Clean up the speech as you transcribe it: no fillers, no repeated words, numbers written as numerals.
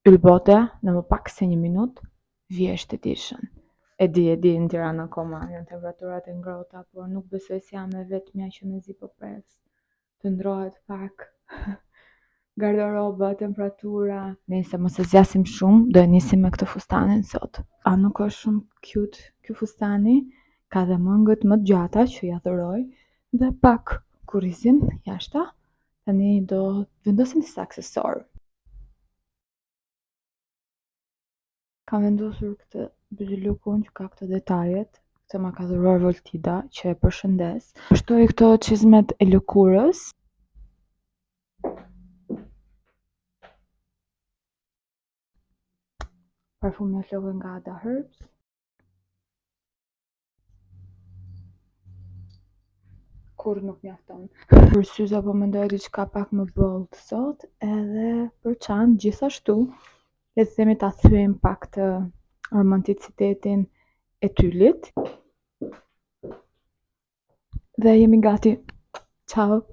ylbote në më pak se 1 minutë, vjesht edition. E di, në Tiranë akoma janë temperaturat e ngrohta, por nuk besoj se jam e vetmja që mezi po pres të ndrohet pak garderoba, temperatura. Nëse mos e zgjasim shumë, do e nisim me këtë fustanin sot. A nuk është shumë cute ky fustani? Ka dhe mëngët më të gjata që ja dhuroj dhe pak kurrizin jashta. Tani do vendosim disa aksesorë. Kam vendosur këtë bëzhlukun që ka këto detajet. Këtë ma ka dhuruar Voltida, që e përshëndes. Shtoj këto çizmet e lëkurës. Parfum me flokë nga Ada Herbs. Kur nuk mjafton. Për syze po mendoj diçka pak më bold sot, edhe për çan gjithashtu. Le të themi ta thyejm pak të romanticitetin e tyllit. Dhe jemi gati. Ciao.